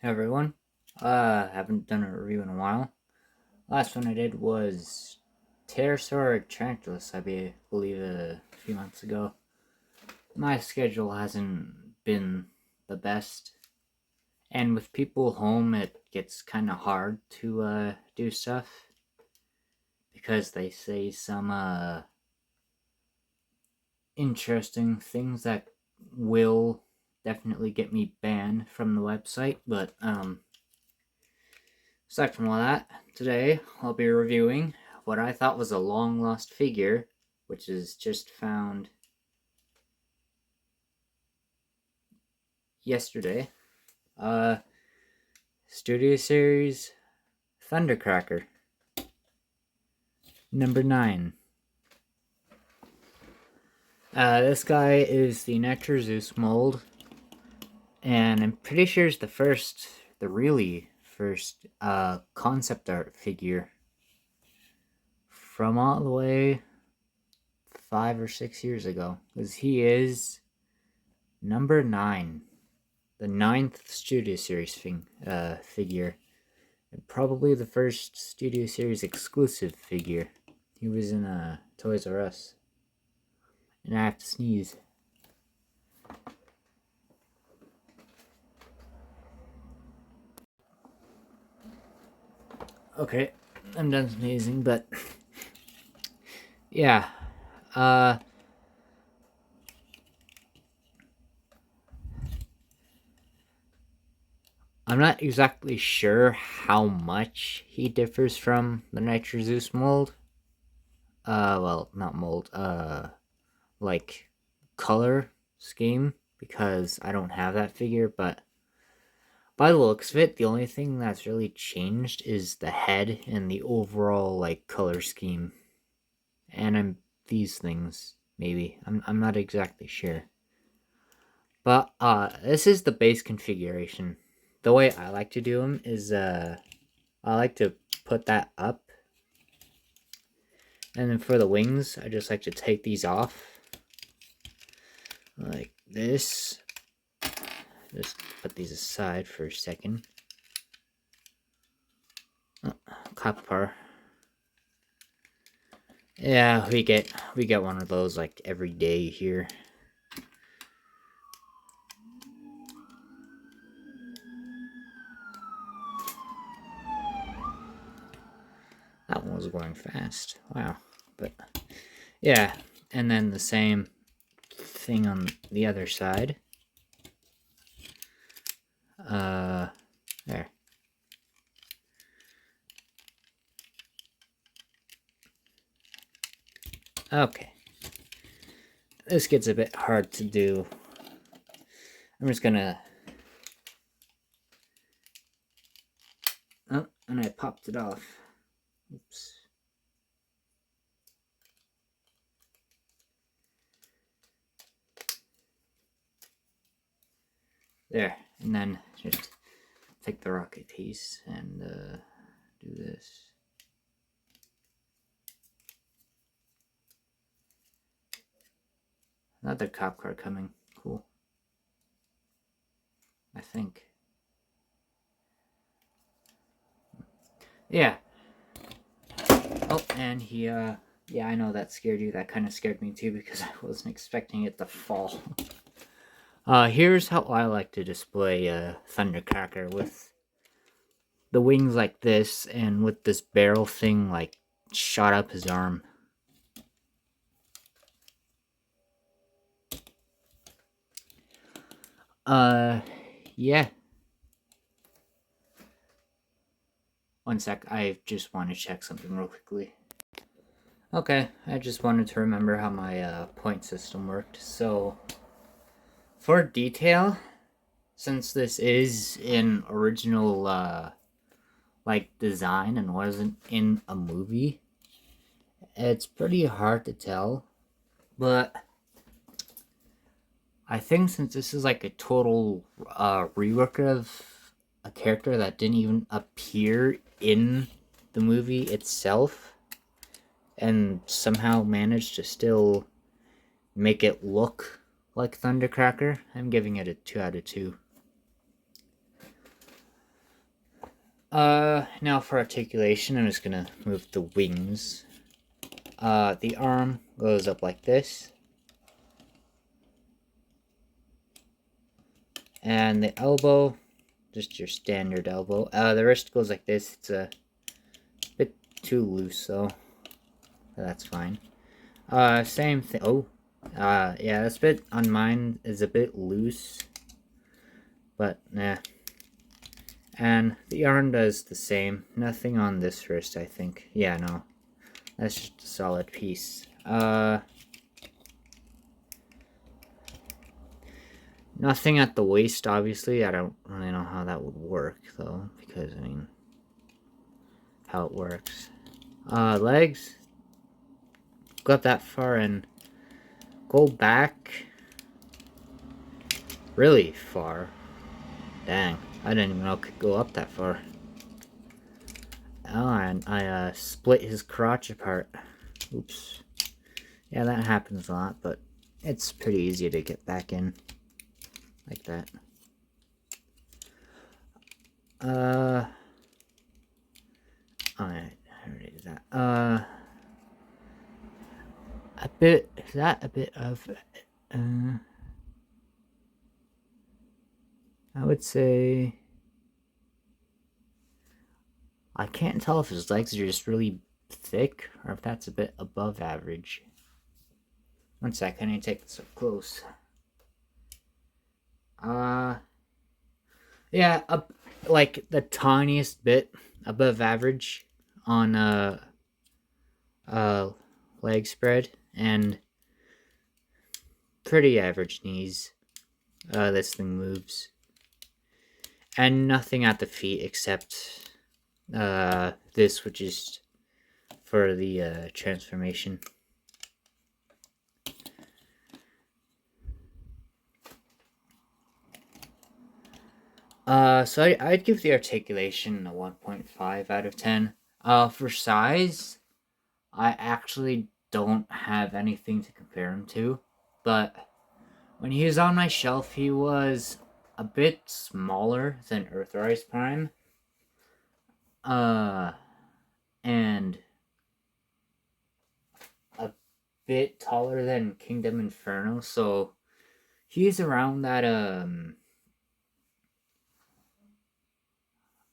Everyone. Haven't done a review in a while. Last one I did was Pterosaur Tarantulas, believe a few months ago. My schedule hasn't been the best, and with people home, it gets kind of hard to do stuff because they say some interesting things that will definitely get me banned from the website, but aside from all that, today I'll be reviewing what I thought was a long lost figure, which is just found yesterday. Studio Series Thundercracker, number 9. This guy is the Nitro Zeus mold, and I'm pretty sure it's the really first concept art figure from all the way 5 or 6 years ago, because he is number 9, the 9th Studio Series figure, and probably the first Studio Series exclusive figure. He was in Toys R Us. And I have to sneeze. Okay, I'm done sneezing, but yeah. I'm not exactly sure how much he differs from the Nitro Zeus mold. Well, not mold, like color scheme, because I don't have that figure, but by the looks of it, the only thing that's really changed is the head and the overall, like, color scheme. And these things, maybe. I'm not exactly sure. But, this is the base configuration. The way I like to do them is, I like to put that up. And then for the wings, I just like to take these off. Like this. Just put these aside for a second. Oh, copper. Yeah, we get one of those like every day here. That one was going fast. Wow. But yeah, and then the same thing on the other side. There. Okay. This gets a bit hard to do. I'm just gonna... Oh, and I popped it off. Oops. There, and then just take the rocket piece and do this. Another cop car coming. Cool. I think. Yeah. Oh, and he, yeah, I know that scared you. That kind of scared me too because I wasn't expecting it to fall. Here's how I like to display Thundercracker, with the wings like this and with this barrel thing like shot up his arm. Yeah. One sec, I just want to check something real quickly. Okay, I just wanted to remember how my point system worked. So, for detail, since this is an original like design and wasn't in a movie, it's pretty hard to tell. But I think since this is like a total rework of a character that didn't even appear in the movie itself, and somehow managed to still make it look like Thundercracker, I'm giving it a 2 out of 2. Now for articulation, I'm just gonna move the wings. The arm goes up like this. And the elbow, just your standard elbow. The wrist goes like this. It's a bit too loose, though. That's fine. Same thing. Oh, yeah, this bit on mine is a bit loose. But, nah. And the arm does the same. Nothing on this wrist, I think. Yeah, no. That's just a solid piece. Nothing at the waist, obviously. I don't really know how that would work, though. Because, I mean, how it works. Legs. Got that far and go back really far. Dang. I didn't even know it could go up that far. Oh, and I split his crotch apart. Oops. Yeah, that happens a lot, but it's pretty easy to get back in. Like that. Alright, I already did that. A bit, is that a bit of, I would say, I can't tell if his legs are just really thick or if that's a bit above average. One sec, I need to take this up close. Yeah, up like the tiniest bit above average on leg spread and pretty average knees. This thing moves. And nothing at the feet except this, which is for the transformation. So I'd give the articulation a 1.5 out of 10. For size, I actually don't have anything to compare him to, but when he was on my shelf, he was a bit smaller than Earthrise Prime. And a bit taller than Kingdom Inferno, so he's around that,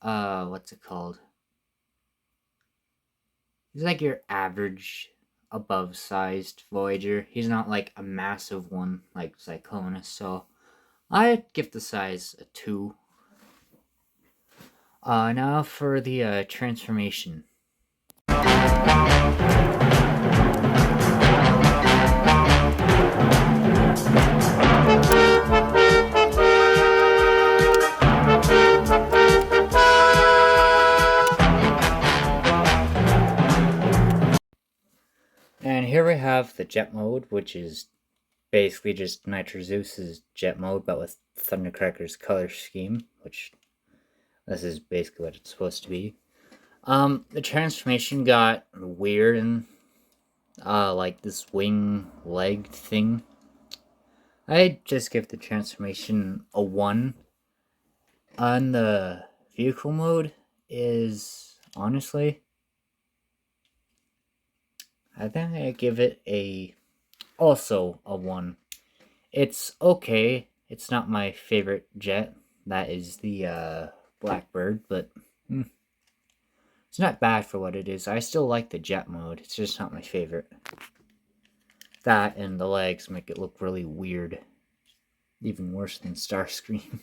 what's it called? He's like your average above-sized Voyager. He's not like a massive one like Cyclonus, so I'd give the size a 2. Now for the transformation. And here we have the jet mode, which is basically just Nitro Zeus's jet mode, but with Thundercracker's color scheme, which this is basically what it's supposed to be. The transformation got weird and like this wing leg thing. I'd just give the transformation a 1. On the vehicle mode is honestly, I think I give it also a 1. It's okay. It's not my favorite jet. That is the Blackbird, but it's not bad for what it is. I still like the jet mode. It's just not my favorite. That and the legs make it look really weird. Even worse than Starscream.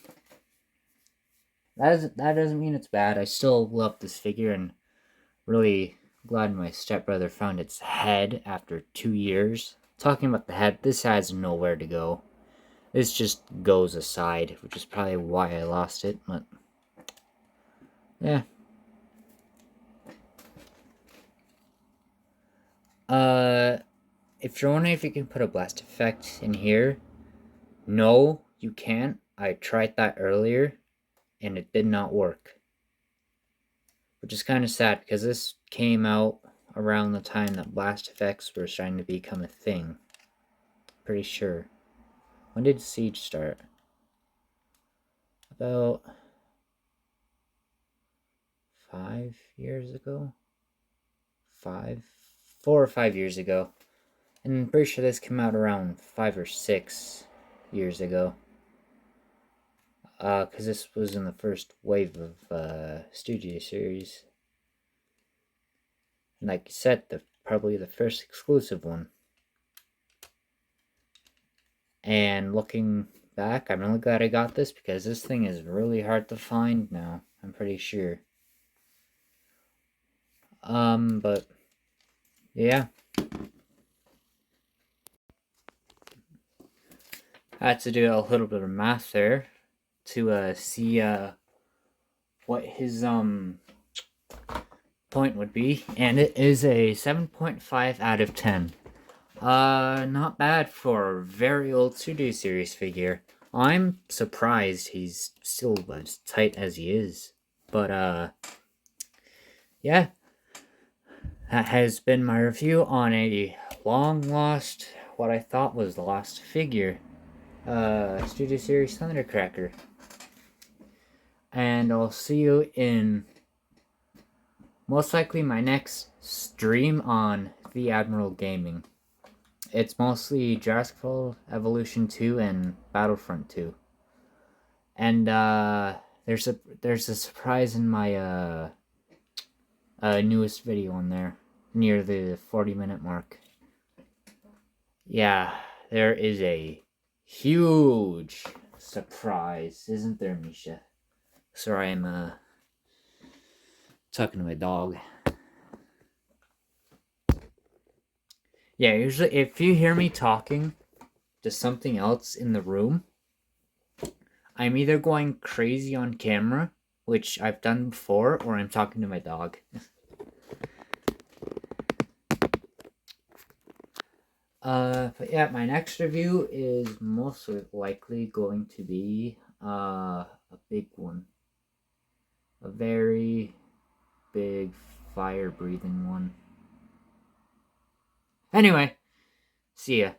That doesn't mean it's bad. I still love this figure and really glad my stepbrother found its head after 2 years. Talking about the head, this has nowhere to go. This just goes aside, which is probably why I lost it, but yeah. If you're wondering if you can put a blast effect in here, no, you can't. I tried that earlier, and it did not work. Which is kind of sad, because this came out around the time that blast effects were starting to become a thing. Pretty sure. When did Siege start? About 5 years ago. 4 or 5 years ago. And I'm pretty sure this came out around 5 or 6 years ago. Because this was in the first wave of studio series. And like you said, probably the first exclusive one. And looking back, I'm really glad I got this because this thing is really hard to find now, I'm pretty sure. But yeah. I had to do a little bit of math there to see what his point would be, and it is a 7.5 out of 10. Not bad for a very old 2D series figure. I'm surprised he's still as tight as he is. But yeah, that has been my review on a long lost, what I thought was the lost figure, Studio Series Thundercracker. And I'll see you in most likely my next stream on The Admiral Gaming. It's mostly Jurassic World Evolution 2 and Battlefront 2. And there's a surprise in my newest video on there, near the 40-minute mark. Yeah, there is a huge surprise, isn't there, Misha? Sorry, I'm talking to my dog. Yeah, usually if you hear me talking to something else in the room, I'm either going crazy on camera, which I've done before, or I'm talking to my dog. But yeah, my next review is most likely going to be a big one. A very big fire-breathing one. Anyway, see ya.